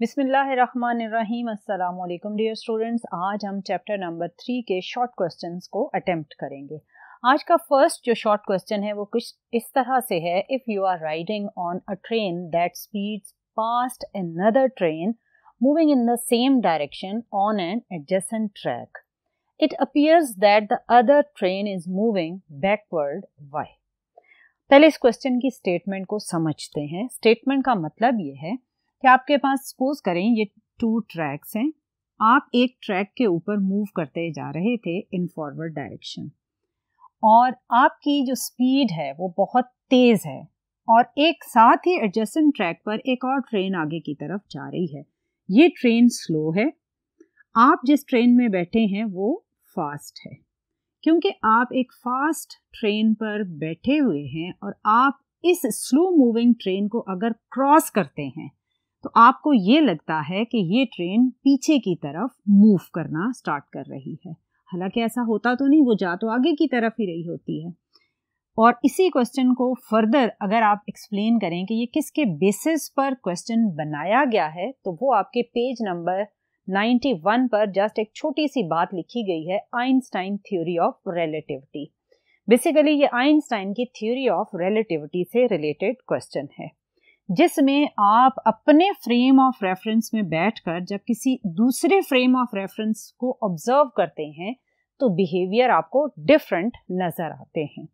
बिस्मिल्लाहिर्रहमानिर्रहीम। अस्सलाम वालेकुम डियर स्टूडेंट्स। आज हम चैप्टर नंबर 3 के शॉर्ट क्वेश्चंस को अटेम्प्ट करेंगे। आज का फर्स्ट जो शॉर्ट क्वेश्चन है वो कुछ इस तरह से है। If you are riding on a train that speeds past another train moving in the same direction on an adjacent track, it appears that the other train is moving backward why. पहले इस question की statement को समझते हैं। Statement का मतलब ये है कि आपके पास सपोज करें ये 2 ट्रैक्स हैं, आप एक ट्रैक के ऊपर मूव करते जा रहे थे इन फॉरवर्ड डायरेक्शन और आपकी जो स्पीड है वो बहुत तेज है और एक साथ ही एडजेसेंट ट्रैक पर एक और ट्रेन आगे की तरफ जा रही है। ये ट्रेन स्लो है, आप जिस ट्रेन में बैठे हैं वो फास्ट है। क्योंकि आप एक फास्ट ट्रेन पर बैठे हुए हैं और आप इस स्लो मूविंग ट्रेन को अगर क्रॉस करते हैं तो आपको ये लगता है कि ये ट्रेन पीछे की तरफ मूव करना स्टार्ट कर रही है। हालांकि ऐसा होता तो नहीं, वो जा तो आगे की तरफ ही रही होती है। और इसी क्वेश्चन को फर्दर अगर आप एक्सप्लेन करें कि ये किसके बेसिस पर क्वेश्चन बनाया गया है तो वो आपके पेज नंबर 91 पर जस्ट एक छोटी सी बात लिखी गई है, Einstein theory of relativity. Basically ये आइंस्टाइन की थ्योरी ऑफ रिलेटिविटी से रिलेटेड क्वेश्चन है, जिसमें आप अपने फ्रेम ऑफ रेफरेंस में बैठकर जब किसी दूसरे फ्रेम ऑफ रेफरेंस को ऑब्जर्व करते हैं तो बिहेवियर आपको डिफरेंट नजर आते हैं।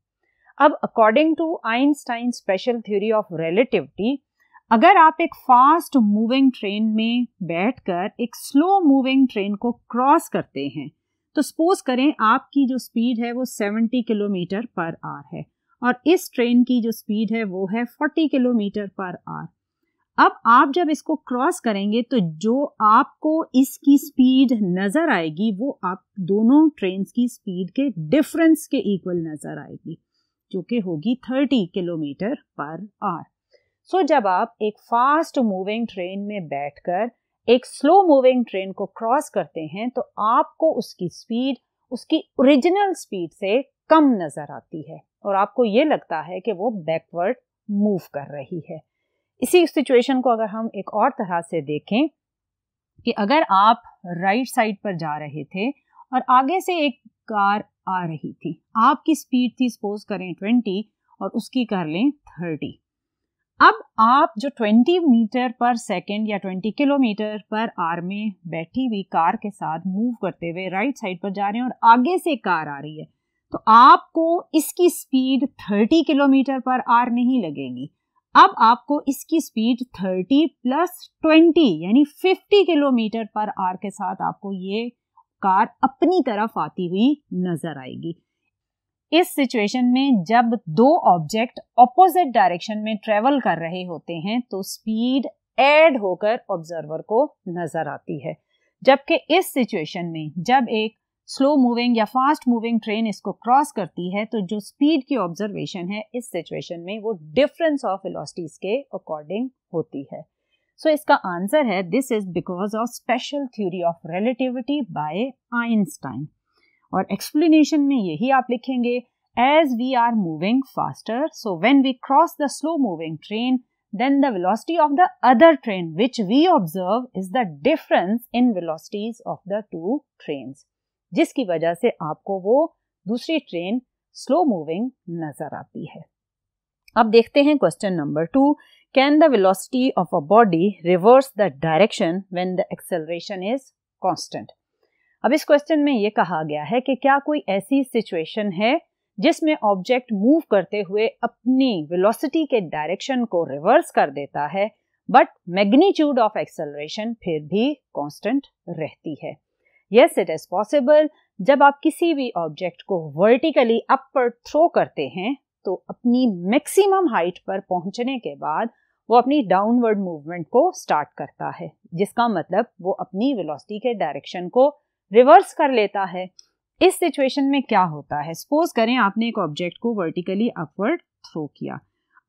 अब according to Einstein special theory of relativity, अगर आप एक फास्ट मूविंग ट्रेन में बैठकर एक स्लो मूविंग ट्रेन को क्रॉस करते हैं तो सपोज करें आपकी जो स्पीड है वो 70 किलोमीटर पर आवर है और इस ट्रेन की जो स्पीड है वो है 40 किलोमीटर पर आवर। अब आप जब इसको क्रॉस करेंगे तो जो आपको इसकी स्पीड नजर आएगी वो आप दोनों ट्रेन्स की स्पीड के डिफरेंस के इक्वल नजर आएगी, जो कि होगी 30 किलोमीटर पर आवर। सो जब आप एक फास्ट मूविंग ट्रेन में बैठकर एक स्लो मूविंग ट्रेन को क्रॉस करते हैं तो आपको उसकी स्पीड उसकी ओरिजिनल स्पीड से कम नजर आती है और आपको ये लगता है कि वो बैकवर्ड मूव कर रही है। इसी सिचुएशन को अगर हम एक और तरह से देखें कि अगर आप राइट साइड पर जा रहे थे और आगे से एक कार आ रही थी, आपकी स्पीड थी सपोज करें 20 और उसकी कर लें 30। अब आप जो 20 मीटर पर सेकेंड या 20 किलोमीटर पर आवर में बैठी हुई कार के साथ मूव करते हुए राइट साइड पर जा रहे हैं और आगे से कार आ रही है तो आपको इसकी स्पीड 30 किलोमीटर पर आवर नहीं लगेगी। अब आपको इसकी स्पीड 30 प्लस 20 यानी 50 किलोमीटर पर आवर के साथ आपको ये कार अपनी तरफ आती हुई नजर आएगी। इस सिचुएशन में जब दो ऑब्जेक्ट ऑपोजिट डायरेक्शन में ट्रेवल कर रहे होते हैं तो स्पीड ऐड होकर ऑब्जर्वर को नजर आती है, जबकि इस सिचुएशन में जब एक स्लो मूविंग या फास्ट मूविंग ट्रेन इसको क्रॉस करती है तो जो स्पीड की ऑब्जर्वेशन है इस सिचुएशन में वो डिफरेंस ऑफ वेलोसिटीज के अकॉर्डिंग होती है। सो इसका आंसर है this is because of special theory of relativity by Einstein. और एक्सप्लेनेशन में यही आप लिखेंगे, as we are moving faster so when we cross the slow moving train then the velocity of the other train which we observe is the difference in velocities of the two trains, जिसकी वजह से आपको वो दूसरी train slow moving नजर आती है। अब देखते हैं question number 2, can the velocity of a body reverse the direction when the acceleration is constant. अब इस क्वेश्चन में ये कहा गया है कि क्या कोई ऐसी सिचुएशन है जिसमें ऑब्जेक्ट मूव करते हुए अपनी वेलोसिटी के डायरेक्शन को रिवर्स कर देता है बट मैग्नीट्यूड ऑफ एक्सेलरेशन फिर भी कांस्टेंट रहती है। Yes, it is possible. जब आप किसी भी ऑब्जेक्ट को वर्टिकली अपवर्ड थ्रो करते हैं तो अपनी मैक्सिमम हाइट पर पहुंचने के बाद वो अपनी डाउनवर्ड मूवमेंट को स्टार्ट करता है, जिसका मतलब वो अपनी वेलोसिटी के डायरेक्शन को रिवर्स कर लेता है। इस सिचुएशन में क्या होता है, सपोज करें आपने एक ऑब्जेक्ट को वर्टिकली अपवर्ड थ्रो किया,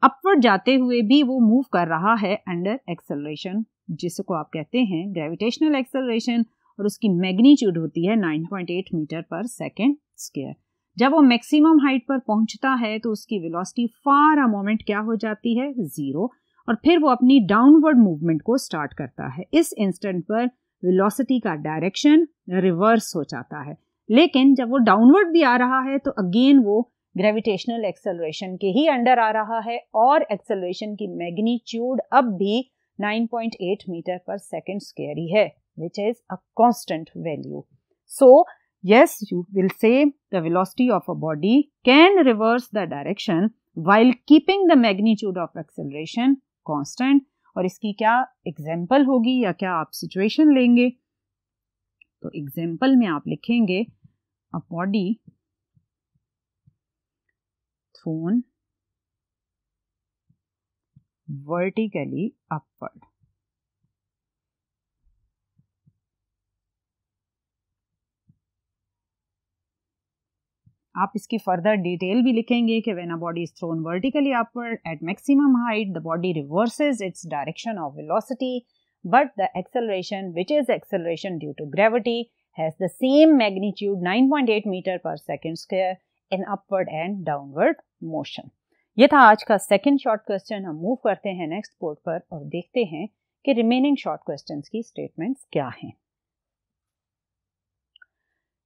अपवर्ड जाते हुए भी वो मूव कर रहा है अंडर एक्सेलरेशन, जिसको आप कहते हैं ग्रेविटेशनल एक्सेलरेशन, और उसकी मैग्नीट्यूड होती है 9.8 मीटर पर सेकेंड स्क्वायर। जब वो मैक्सिमम हाइट पर पहुंचता है तो उसकी वेलोसिटी फार अ मोमेंट क्या हो जाती है, 0, और फिर वो अपनी डाउनवर्ड मूवमेंट को स्टार्ट करता है। इस इंस्टेंट पर वेलोसिटी का डायरेक्शन रिवर्स हो जाता है, लेकिन जब वो डाउनवर्ड भी आ रहा है तो अगेन वो ग्रेविटेशनल एक्सेलरेशन के ही अंडर आ रहा है और एक्सेलरेशन की मैग्नीट्यूड अब भी 9.8 मीटर पर सेकेंड स्क्वायर ही है, which is a constant value. So, yes, you will say the velocity of a body can reverse the direction while keeping the magnitude of acceleration constant. और इसकी क्या example होगी या क्या आप सिचुएशन लेंगे? तो एग्जाम्पल में आप लिखेंगे a body thrown vertically upward. आप इसकी फर्दर डिटेल भी लिखेंगे कि when a body is thrown vertically upward at maximum height the body reverses its direction of velocity but the acceleration which is acceleration due to gravity has the same magnitude 9.8 metre per second square in upward and downward motion. ये था आज का second short question. हम move करते हैं next board पर और देखते हैं कि रिमेनिंग शॉर्ट क्वेश्चंस की स्टेटमेंट्स क्या हैं।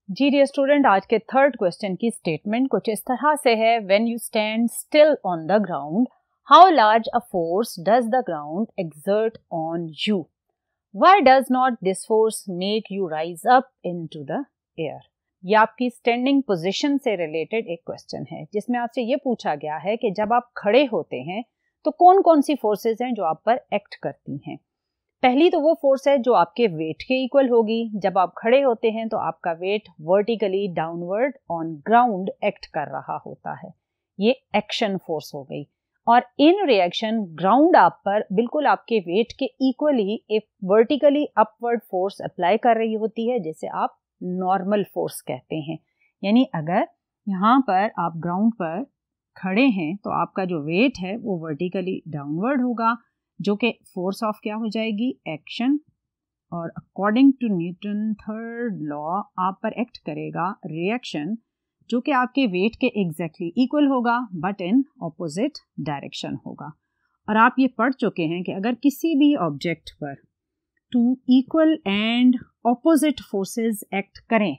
जी डियर स्टूडेंट, आज के थर्ड क्वेश्चन की स्टेटमेंट कुछ इस तरह से है, when you stand still on the ground how large a force does the ground exert on you, why does not this force make you rise up into the air. ये आपकी standing position से related एक question है जिसमें आपसे ये पूछा गया है कि जब आप खड़े होते हैं तो कौन कौन सी फोर्सेस हैं जो आप पर एक्ट करती हैं। पहली तो वो फोर्स है जो आपके वेट के इक्वल होगी। जब आप खड़े होते हैं तो आपका weight vertically downward on ground act कर रहा होता है, ये एक्शन फोर्स हो गई। और इन रिएक्शन ग्राउंड आप पर बिल्कुल आपके वेट के इक्वली एक वर्टिकली अपवर्ड फोर्स अप्लाई कर रही होती है जिसे आप नॉर्मल फोर्स कहते हैं। यानी अगर यहाँ पर आप ग्राउंड पर खड़े हैं तो आपका जो वेट है वो वर्टिकली डाउनवर्ड होगा, जो कि फोर्स ऑफ क्या हो जाएगी, एक्शन। और according to Newton third law आप पर एक्ट करेगा रिएक्शन, जो कि आपके वेट के एग्जैक्टली इक्वल होगा बट इन ऑपोजिट डायरेक्शन होगा। और आप ये पढ़ चुके हैं कि अगर किसी भी ऑब्जेक्ट पर two equal and opposite forces act करें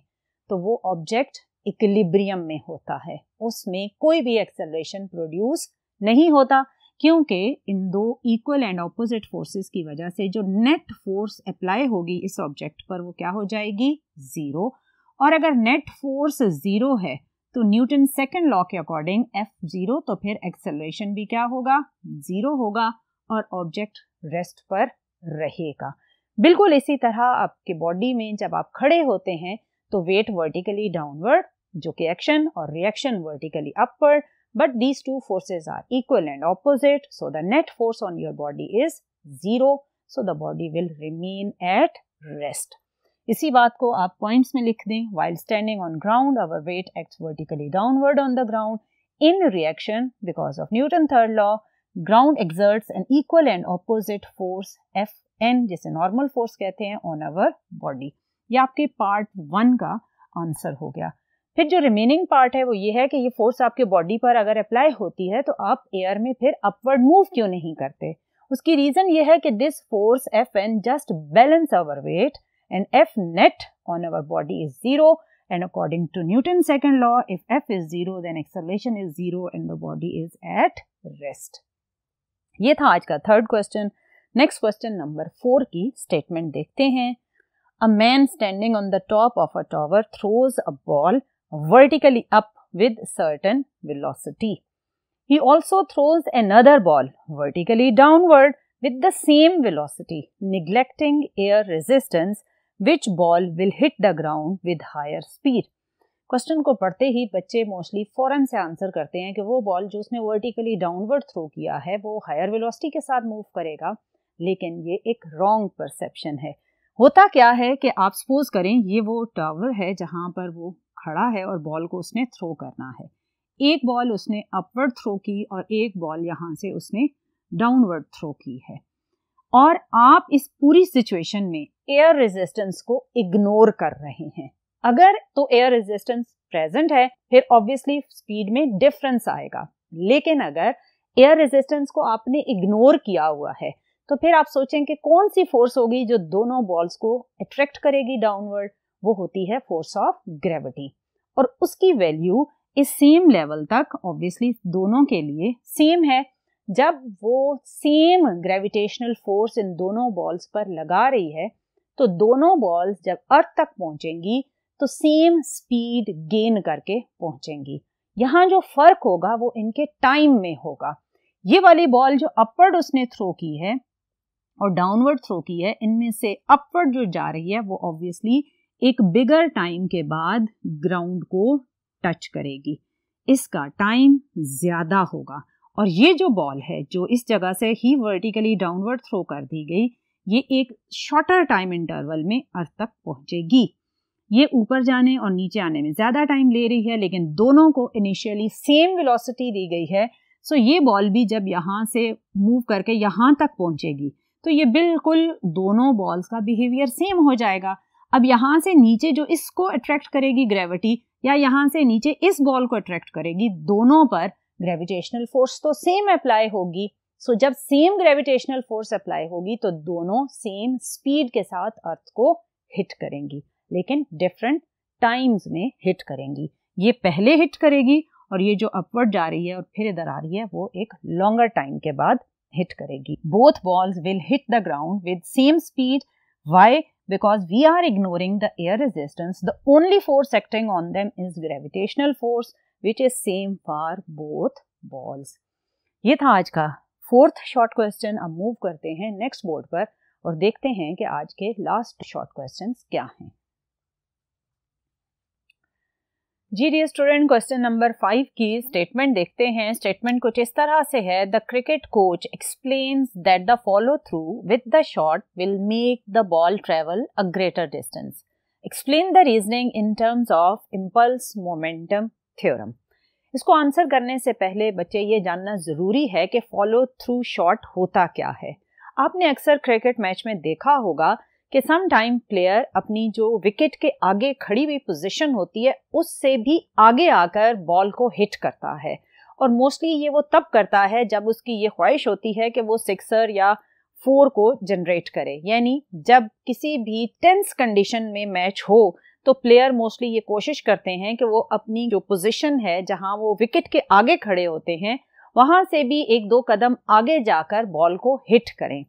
तो वो ऑब्जेक्ट इक्विलिब्रियम में होता है, उसमें कोई भी एक्सेलरेशन प्रोड्यूस नहीं होता, क्योंकि इन दो इक्वल एंड ऑपोजिट फोर्सेस की वजह से जो नेट फोर्स अप्लाई होगी इस ऑब्जेक्ट पर वो क्या हो जाएगी, जीरो। और अगर नेट फोर्स जीरो है तो न्यूटन सेकंड लॉ के अकॉर्डिंग एफ जीरो, तो फिर एक्सेलरेशन भी क्या होगा, जीरो होगा और ऑब्जेक्ट रेस्ट पर रहेगा। बिल्कुल इसी तरह आपके बॉडी में जब आप खड़े होते हैं तो वेट वर्टिकली डाउनवर्ड जो कि एक्शन, और reaction vertically upward, but these two forces are equal and opposite, so the net force on your body is zero, so the body will remain at rest. इसी बात को आप points में लिख दें। while standing on ground our weight acts vertically downward on the ground in reaction because of Newton third law ground exerts an equal and opposite force Fn, जिसे normal force कहते हैं, on our body। ये आपके part 1 का answer हो गया। फिर जो रिमेनिंग पार्ट है वो ये है कि ये फोर्स आपके बॉडी पर अगर अप्लाई होती है तो आप एयर में फिर अपवर्ड मूव क्यों नहीं करते। उसकी रीजन ये है कि this force Fn just balance our weight and F net on our body is zero, and according to Newton's second law if F is zero then acceleration is zero and the body is at rest। ये था आज का third question. Next question number 4 की statement देखते हैं। A man standing on the top of a tower throws a ball vertically up with certain velocity. He also throws another ball vertically downward with the same velocity, neglecting air resistance. Which ball will hit the ground with higher speed? Question को पढ़ते ही बच्चे mostly फौरन से answer करते हैं कि वो ball जो उसने वर्टिकली डाउनवर्ड थ्रो किया है वो हायर वेलोसिटी के साथ मूव करेगा, लेकिन ये एक रॉन्ग परसेप्शन है। होता क्या है कि आप सपोज करें ये वो टावर है जहाँ पर वो खड़ा है और बॉल को उसने थ्रो करना है। एक बॉल उसने अपवर्ड थ्रो की और एक बॉल यहाँ से उसने डाउनवर्ड थ्रो की है, और आप इस पूरी सिचुएशन में एयर रेजिस्टेंस को इग्नोर कर रहे हैं। अगर तो एयर रेजिस्टेंस प्रेजेंट है फिर ऑब्वियसली स्पीड में डिफरेंस आएगा, लेकिन अगर एयर रेजिस्टेंस को आपने इग्नोर किया हुआ है, तो फिर आप सोचें कि कौन सी फोर्स होगी जो दोनों बॉल्स को अट्रैक्ट करेगी डाउनवर्ड। वो होती है फोर्स ऑफ ग्रेविटी, और उसकी वैल्यू इस सेम लेवल तक ऑब्वियसली दोनों के लिए सेम है। जब वो सेम ग्रेविटेशनल फोर्स इन दोनों बॉल्स पर लगा रही है तो दोनों बॉल्स जब अर्थ तक पहुंचेंगी तो सेम स्पीड गेन करके पहुंचेंगी। यहाँ जो फर्क होगा वो इनके टाइम में होगा। ये वाली बॉल जो अपवर्ड उसने थ्रो की है और डाउनवर्ड थ्रो की है, इनमें से अपवर्ड जो जा रही है वो ऑब्वियसली एक बिगर टाइम के बाद ग्राउंड को टच करेगी, इसका टाइम ज्यादा होगा। और ये जो बॉल है जो इस जगह से ही वर्टिकली डाउनवर्ड थ्रो कर दी गई, ये एक शॉर्टर टाइम इंटरवल में अर्थ तक पहुंचेगी। ये ऊपर जाने और नीचे आने में ज्यादा टाइम ले रही है, लेकिन दोनों को इनिशियली सेम वेलोसिटी दी गई है। सो ये बॉल भी जब यहाँ से मूव करके यहाँ तक पहुंचेगी तो ये बिल्कुल दोनों बॉल्स का बिहेवियर सेम हो जाएगा। अब यहाँ से नीचे जो इसको अट्रैक्ट करेगी ग्रेविटी, या यहाँ से नीचे इस बॉल को अट्रैक्ट करेगी, दोनों पर ग्रेविटेशनल फोर्स तो सेम अप्लाई होगी। सो जब सेम ग्रेविटेशनल फोर्स अप्लाई होगी तो दोनों सेम स्पीड के साथ अर्थ को हिट करेंगी, लेकिन डिफरेंट टाइम्स में हिट करेंगी। ये पहले हिट करेगी और ये जो अपवर्ड जा रही है और फिर इधर आ रही है वो एक लॉन्गर टाइम के बाद हिट करेगी। Both balls will hit the ground with same speed. Why? Because we are ignoring the air resistance. The only force acting on them is gravitational force, which is same for both balls. ये था आज का fourth short question. अब move करते हैं next board पर और देखते हैं कि आज के लास्ट शॉर्ट क्वेश्चंस क्या हैं। जी डियर स्टूडेंट, क्वेश्चन नंबर 5 की स्टेटमेंट देखते हैं। स्टेटमेंट कुछ इस तरह से है, the cricket coach explains that the follow through with the shot will make the ball travel a greater distance. Explain the reasoning in terms of impulse momentum theorem. इसको answer करने से पहले बच्चे ये जानना जरूरी है कि फॉलो थ्रू शॉट होता क्या है। आपने अक्सर क्रिकेट मैच में देखा होगा कि सम टाइम प्लेयर अपनी जो विकेट के आगे खड़ी हुई पोजीशन होती है उससे भी आगे आकर बॉल को हिट करता है, और मोस्टली ये वो तब करता है जब उसकी ये ख्वाहिश होती है कि वो सिक्सर या 4 को जनरेट करे। यानी जब किसी भी टेंस कंडीशन में मैच हो तो प्लेयर मोस्टली ये कोशिश करते हैं कि वो अपनी जो पोजीशन है जहां वो विकेट के आगे खड़े होते हैं वहां से भी 1-2 कदम आगे जाकर बॉल को हिट करें।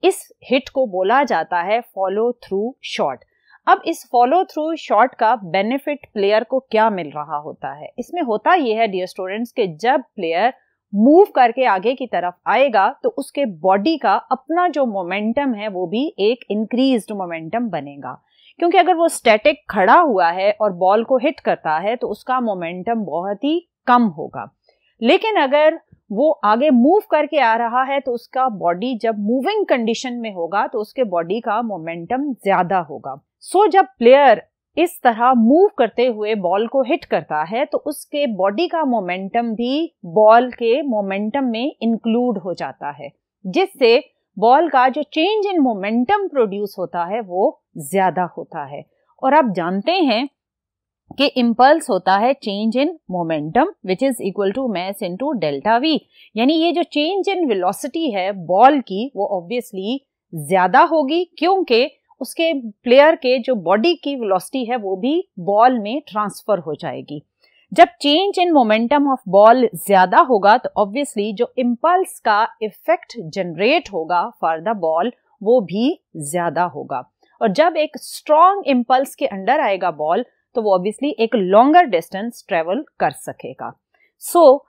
इस हिट को बोला जाता है फॉलो थ्रू शॉट। अब इस फॉलो थ्रू शॉट का बेनिफिट प्लेयर को क्या मिल रहा होता है? इसमें होता यह है डियर स्टूडेंट्स कि जब प्लेयर मूव करके आगे की तरफ आएगा तो उसके बॉडी का अपना जो मोमेंटम है वो भी एक इंक्रीज्ड मोमेंटम बनेगा, क्योंकि अगर वो स्टैटिक खड़ा हुआ है और बॉल को हिट करता है तो उसका मोमेंटम बहुत ही कम होगा। लेकिन अगर वो आगे मूव करके आ रहा है तो उसका बॉडी जब मूविंग कंडीशन में होगा तो उसके बॉडी का मोमेंटम ज्यादा होगा। सो जब प्लेयर इस तरह मूव करते हुए बॉल को हिट करता है तो उसके बॉडी का मोमेंटम भी बॉल के मोमेंटम में इंक्लूड हो जाता है, जिससे बॉल का जो चेंज इन मोमेंटम प्रोड्यूस होता है वो ज्यादा होता है। और आप जानते हैं कि इम्पल्स होता है change in momentum which is equal to mass into delta v. यानी ये जो चेंज इन वेलोसिटी है बॉल की वो ऑब्वियसली ज्यादा होगी, क्योंकि उसके प्लेयर के जो बॉडी की वेलोसिटी है वो भी बॉल में ट्रांसफर हो जाएगी। जब change in momentum of ball ज्यादा होगा तो ऑब्वियसली जो इम्पल्स का इफेक्ट जनरेट होगा फॉर द बॉल वो भी ज्यादा होगा। और जब एक स्ट्रॉन्ग इम्पल्स के अंडर आएगा बॉल तो वो ऑब्वियसली एक लॉन्गर डिस्टेंस ट्रेवल कर सकेगा। सो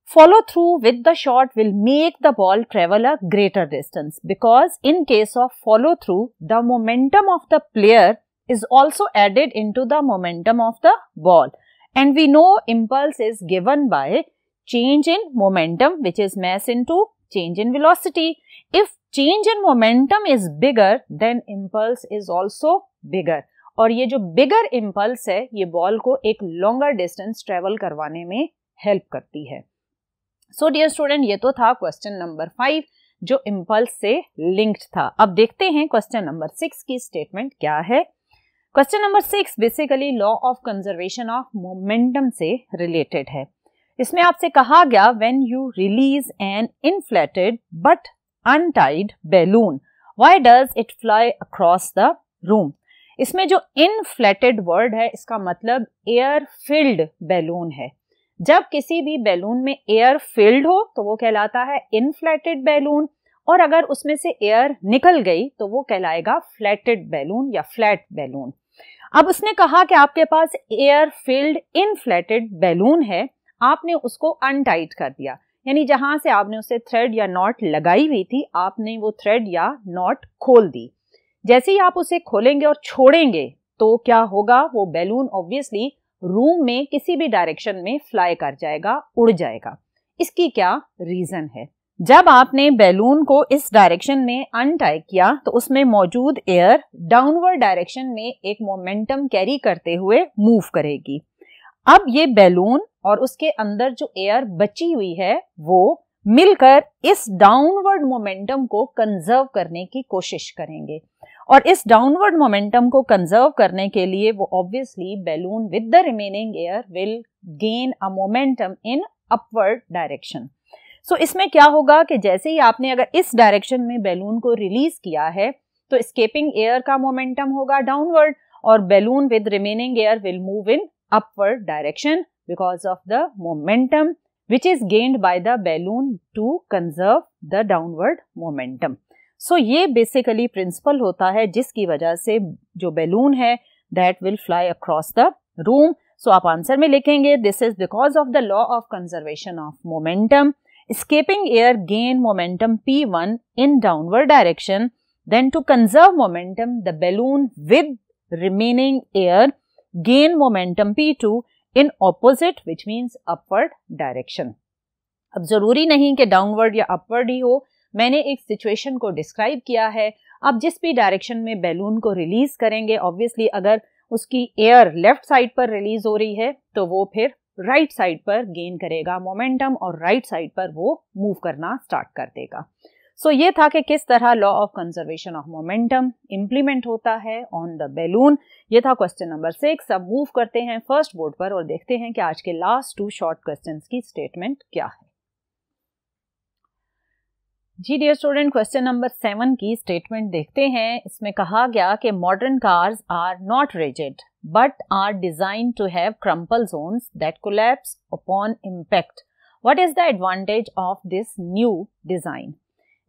follow through with the shot will make the ball travel a greater distance, because in case of follow through the momentum of the player is also added into the momentum of the ball, and we know impulse is given by change in momentum which is mass into change in velocity. If change in momentum is bigger then impulse is also bigger, और ये जो बिगर impulse है ये ball को एक longer distance travel करवाने में help करती है। सो डियर स्टूडेंट, ये तो था क्वेश्चन नंबर 5 जो इम्पल्स से लिंक्ड था। अब देखते हैं क्वेश्चन नंबर 6 की स्टेटमेंट क्या है। Question number 6 basically law of conservation of momentum से रिलेटेड है। इसमें आपसे कहा गया when you release an inflated but untied balloon why does it fly across the room. इसमें जो इनफ्लेटेड वर्ड है इसका मतलब एयर फिल्ड बैलून है। जब किसी भी बैलून में एयर फिल्ड हो तो वो कहलाता है इनफ्लेटेड बैलून, और अगर उसमें से एयर निकल गई तो वो कहलाएगा फ्लैटेड बैलून या फ्लैट बैलून। अब उसने कहा कि आपके पास एयर फिल्ड इनफ्लेटेड बैलून है, आपने उसको अनटाइट कर दिया, यानी जहां से आपने उसे थ्रेड या नॉट लगाई हुई थी आपने वो थ्रेड या नॉट खोल दी। जैसे ही आप उसे खोलेंगे और छोड़ेंगे तो क्या होगा, वो बैलून ऑब्वियसली रूम में किसी भी डायरेक्शन में फ्लाई कर जाएगा, उड़ जाएगा। इसकी क्या रीजन है? जब आपने बैलून को इस डायरेक्शन में अनटाई किया तो उसमें मौजूद एयर डाउनवर्ड डायरेक्शन में एक मोमेंटम कैरी करते हुए मूव करेगी। अब ये बैलून और उसके अंदर जो एयर बची हुई है वो मिलकर इस डाउनवर्ड मोमेंटम को कंजर्व करने की कोशिश करेंगे, और इस डाउनवर्ड मोमेंटम को कंजर्व करने के लिए वो obviously balloon with the remaining air will gain a momentum in upward direction. So इसमें क्या होगा कि जैसे ही आपने अगर इस डायरेक्शन में बैलून को रिलीज किया है तो एस्केपिंग एयर का मोमेंटम होगा डाउनवर्ड, और balloon with remaining air will move in upward direction because of the momentum which is gained by the balloon to conserve the downward momentum. So ये basically principle होता है जिसकी वजह से जो बैलून है that will fly across the room. So आप answer में लिखेंगे this is because of the law of conservation of momentum. Escaping air gain momentum P1 in downward direction. Then to conserve momentum the balloon with remaining air gain momentum P2 in opposite which means upward direction. अब जरूरी नहीं कि downward या upward ही हो, मैंने एक situation को describe किया है। आप जिस भी डायरेक्शन में बैलून को रिलीज करेंगे ऑब्वियसली अगर उसकी एयर लेफ्ट साइड पर रिलीज हो रही है तो वो फिर राइट साइड पर गेन करेगा मोमेंटम और राइट साइड पर वो मूव करना स्टार्ट कर देगा। सो ये था कि किस तरह law of conservation of momentum implement होता है ऑन द बैलून। ये था क्वेश्चन नंबर 6। अब मूव करते हैं फर्स्ट बोर्ड पर और देखते हैं कि आज के लास्ट 2 शॉर्ट क्वेश्चंस की स्टेटमेंट क्या है। जी डियर स्टूडेंट, क्वेश्चन नंबर 7 की स्टेटमेंट देखते हैं। इसमें कहा गया कि modern cars are not rigid but are design to have crumple zones that collapse upon impact. What is the advantage of this new design?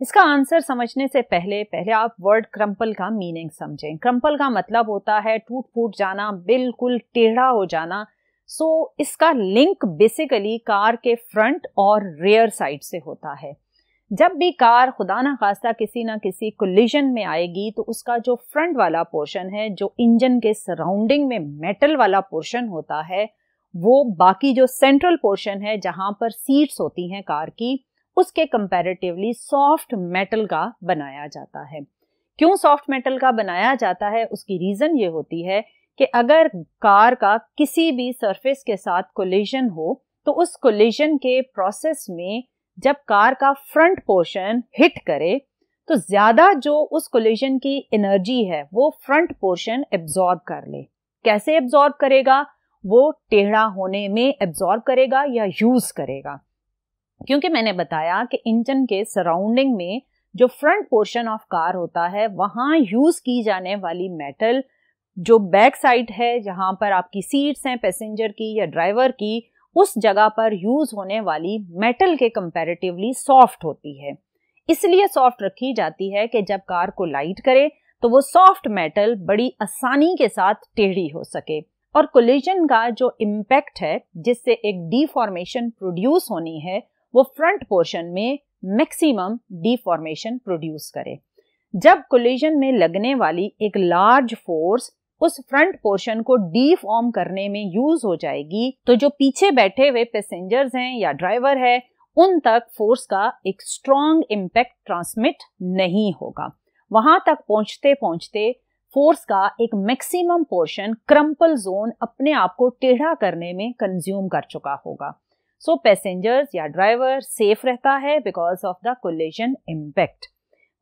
इसका आंसर समझने से पहले आप वर्ड क्रम्पल का मीनिंग समझें। क्रम्पल का मतलब होता है टूट फूट जाना, बिल्कुल टेढ़ा हो जाना। सो इसका लिंक बेसिकली कार के फ्रंट और रियर साइड से होता है। जब भी कार खुदा ना खास्ता किसी ना किसी कोलिजन में आएगी तो उसका जो फ्रंट वाला पोर्शन है, जो इंजन के सराउंडिंग में मेटल वाला पोर्शन होता है, वो बाकी जो सेंट्रल पोर्शन है जहां पर सीट्स होती हैं कार की, उसके कंपैरेटिवली सॉफ्ट मेटल का बनाया जाता है। क्यों सॉफ्ट मेटल का बनाया जाता है? उसकी रीजन ये होती है कि अगर कार का किसी भी सरफेस के साथ कोलिजन हो तो उस कोलिजन के प्रोसेस में जब कार का फ्रंट पोर्शन हिट करे तो ज्यादा जो उस कोलिजन की एनर्जी है वो फ्रंट पोर्शन एब्जॉर्ब कर ले। कैसे एब्जॉर्ब करेगा? वो टेढ़ा होने में एब्जॉर्ब करेगा या यूज करेगा। क्योंकि मैंने बताया कि इंजन के सराउंडिंग में जो फ्रंट पोर्शन ऑफ कार होता है वहां यूज की जाने वाली मेटल जो बैक साइड है जहां पर आपकी सीट्स हैं पैसेंजर की या ड्राइवर की, उस जगह पर यूज होने वाली मेटल के कंपैरेटिवली सॉफ्ट होती है। इसलिए सॉफ्ट रखी जाती है कि जब कार को लाइट करे तो वो सॉफ्ट मेटल बड़ी आसानी के साथ टेढ़ी हो सके और कोलिजन का जो इम्पैक्ट है जिससे एक डिफॉर्मेशन प्रोड्यूस होनी है वो फ्रंट पोर्शन में मैक्सिमम डिफॉर्मेशन प्रोड्यूस करे। जब कोलिजन में लगने वाली एक लार्ज फोर्स उस फ्रंट पोर्शन को डीफॉर्म करने में यूज हो जाएगी तो जो पीछे बैठे हुए पैसेंजर्स हैं या ड्राइवर है उन तक फोर्स का एक स्ट्रॉन्ग इम्पैक्ट ट्रांसमिट नहीं होगा। वहां तक पहुंचते पहुंचते फोर्स का एक मैक्सिमम पोर्शन क्रम्पल जोन अपने आप को टेढ़ा करने में कंज्यूम कर चुका होगा। सो पैसेंजर्स या ड्राइवर सेफ रहता है because of the collision impact.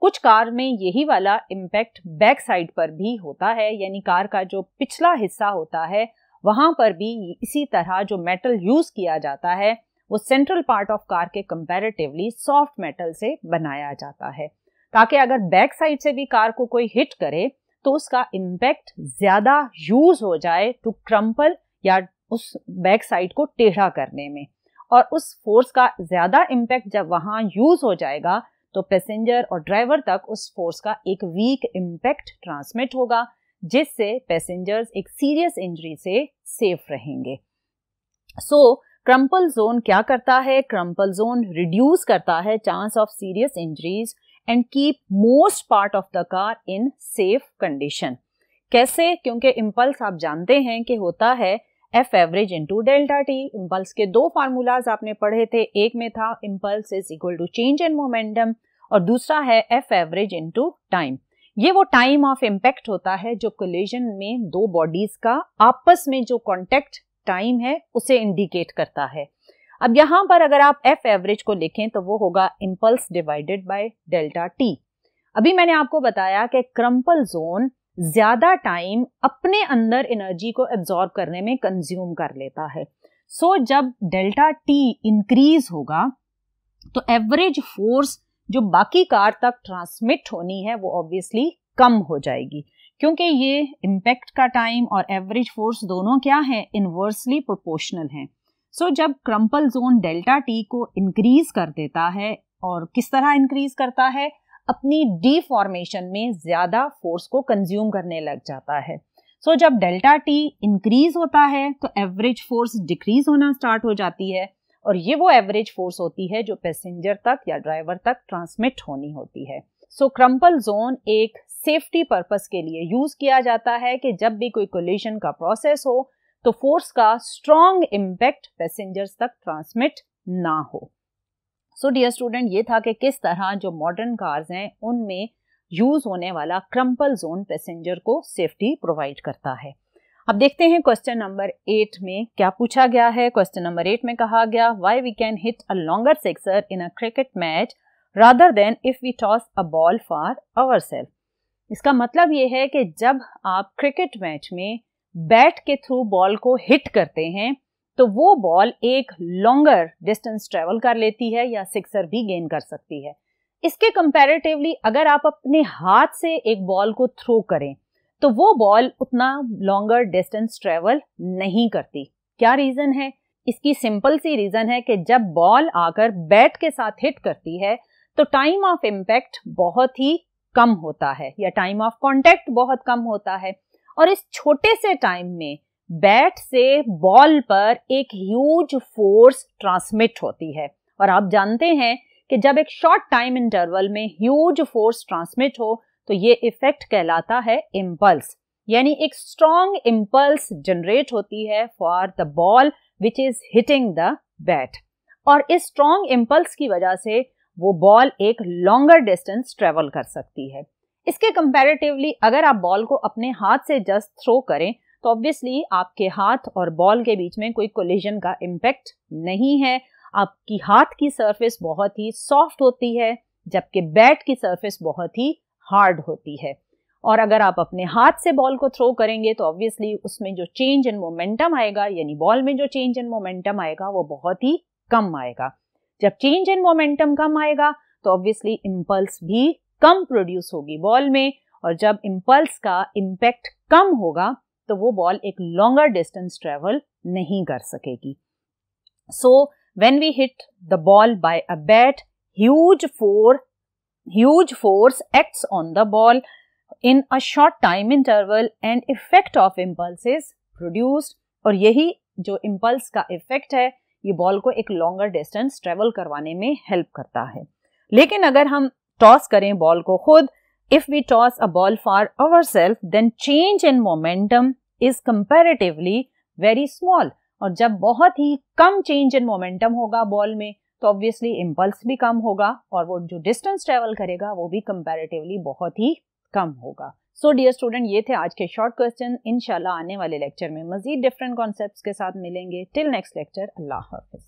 कुछ कार में यही वाला इम्पैक्ट बैक साइड पर भी होता है, यानी कार का जो पिछला हिस्सा होता है वहां पर भी इसी तरह जो मेटल यूज किया जाता है वो सेंट्रल पार्ट ऑफ कार के कंपैरेटिवली सॉफ्ट मेटल से बनाया जाता है, ताकि अगर बैक साइड से भी कार को कोई हिट करे तो उसका इम्पैक्ट ज्यादा यूज हो जाए टू क्रम्पल या उस बैक साइड को टेढ़ा करने में। और उस फोर्स का ज्यादा इम्पैक्ट जब वहां यूज हो जाएगा तो पैसेंजर और ड्राइवर तक उस फोर्स का एक वीक इम्पैक्ट ट्रांसमिट होगा, जिससे पैसेंजर्स एक सीरियस इंजरी से सेफ रहेंगे। सो क्रम्पल जोन क्या करता है? क्रम्पल जोन रिड्यूस करता है chance of serious injuries and keep most part of the car in safe condition. कैसे? क्योंकि इम्पल्स आप जानते हैं कि होता है F average into delta t. Impulse के दो फार्मूलाज आपने पढ़े थे, एक में था impulse is equal to change in momentum और दूसरा है एफ एवरेज इंटू टाइम। ये वो टाइम ऑफ इम्पैक्ट होता है जो कोलिजन में दो बॉडीज का आपस में जो कॉन्टेक्ट टाइम है उसे इंडिकेट करता है। अब यहां पर अगर आप एफ एवरेज को लिखें तो वो होगा impulse divided by delta T. अभी मैंने आपको बताया कि क्रम्पल जोन ज्यादा टाइम अपने अंदर एनर्जी को एब्जॉर्ब करने में कंज्यूम कर लेता है। सो जब डेल्टा टी इंक्रीज होगा तो एवरेज फोर्स जो बाकी कार तक ट्रांसमिट होनी है वो ऑब्वियसली कम हो जाएगी, क्योंकि ये इम्पैक्ट का टाइम और एवरेज फोर्स दोनों क्या है? इनवर्सली प्रोपोर्शनल हैं। सो जब क्रम्पल जोन डेल्टा टी को इंक्रीज कर देता है, और किस तरह इंक्रीज करता है? अपनी डीफॉर्मेशन में ज्यादा फोर्स को कंज्यूम करने लग जाता है। सो जब डेल्टा टी इंक्रीज होता है तो एवरेज फोर्स डिक्रीज होना स्टार्ट हो जाती है, और ये वो एवरेज फोर्स होती है जो पैसेंजर तक या ड्राइवर तक ट्रांसमिट होनी होती है। सो क्रम्पल जोन एक सेफ्टी पर्पस के लिए यूज किया जाता है कि जब भी कोई कोलिजन का प्रोसेस हो तो फोर्स का स्ट्रॉन्ग इम्पैक्ट पैसेंजर्स तक ट्रांसमिट ना हो। सो डियर स्टूडेंट, ये था कि किस तरह जो मॉडर्न कार्स हैं उनमें यूज होने वाला क्रम्पल जोन पैसेंजर को सेफ्टी प्रोवाइड करता है। अब देखते हैं क्वेश्चन नंबर 8 में क्या पूछा गया है। क्वेश्चन नंबर 8 में कहा गया, why we can hit a longer sixer in a cricket match rather than if we toss a ball for ourself. इसका मतलब ये है कि जब आप क्रिकेट मैच में बैट के थ्रू बॉल को हिट करते हैं तो वो बॉल एक लॉन्गर डिस्टेंस ट्रेवल कर लेती है या सिक्सर भी गेन कर सकती है। इसके कंपैरेटिवली अगर आप अपने हाथ से एक बॉल को थ्रो करें तो वो बॉल उतना लॉन्गर डिस्टेंस ट्रेवल नहीं करती। क्या रीजन है? इसकी सिंपल सी रीजन है कि जब बॉल आकर बैट के साथ हिट करती है तो टाइम ऑफ इम्पैक्ट बहुत ही कम होता है या टाइम ऑफ कांटेक्ट बहुत कम होता है, और इस छोटे से टाइम में बैट से बॉल पर एक ह्यूज फोर्स ट्रांसमिट होती है। और आप जानते हैं कि जब एक शॉर्ट टाइम इंटरवल में ह्यूज फोर्स ट्रांसमिट हो तो ये इफेक्ट कहलाता है इम्पल्स, यानी एक स्ट्रॉन्ग इम्पल्स जनरेट होती है for the ball which is hitting the bat, और इस स्ट्रॉन्ग इम्पल्स की वजह से वो बॉल एक लॉन्गर डिस्टेंस ट्रेवल कर सकती है। इसके कंपैरेटिवली अगर आप बॉल को अपने हाथ से जस्ट थ्रो करें तो ऑब्वियसली आपके हाथ और बॉल के बीच में कोई कोलिजन का इम्पैक्ट नहीं है। आपकी हाथ की सरफेस बहुत ही सॉफ्ट होती है जबकि बैट की सरफेस बहुत ही हार्ड होती है, और अगर आप अपने हाथ से बॉल को थ्रो करेंगे तो ऑब्वियसली उसमें जो चेंज इन मोमेंटम आएगा, यानी बॉल में जो चेंज इन मोमेंटम आएगा वो बहुत ही कम आएगा। जब चेंज इन मोमेंटम कम आएगा तो ऑब्वियसली इम्पल्स भी कम प्रोड्यूस होगी बॉल में, और जब इम्पल्स का इम्पैक्ट कम होगा तो वो बॉल एक लॉन्गर डिस्टेंस ट्रेवल नहीं कर सकेगी। So when we hit the ball by a bat, huge force acts on the ball in a short time interval and effect of impulse is produced, और यही जो impulse का effect है ये ball को एक longer distance travel करवाने में help करता है। लेकिन अगर हम टॉस करें बॉल को खुद, if we toss a ball for ourselves then change in momentum is comparatively very small, और जब बहुत ही कम चेंज इन मोमेंटम होगा बॉल में तो ऑब्वियसली इम्पल्स भी कम होगा और वो जो डिस्टेंस ट्रेवल करेगा वो भी कंपैरेटिवली बहुत ही कम होगा। सो डियर स्टूडेंट, ये थे आज के शॉर्ट क्वेश्चन। इंशाल्लाह आने वाले लेक्चर में मजीद डिफरेंट कॉन्सेप्ट्स के साथ मिलेंगे। टिल नेक्स्ट लेक्चर, अल्लाह हाफिज।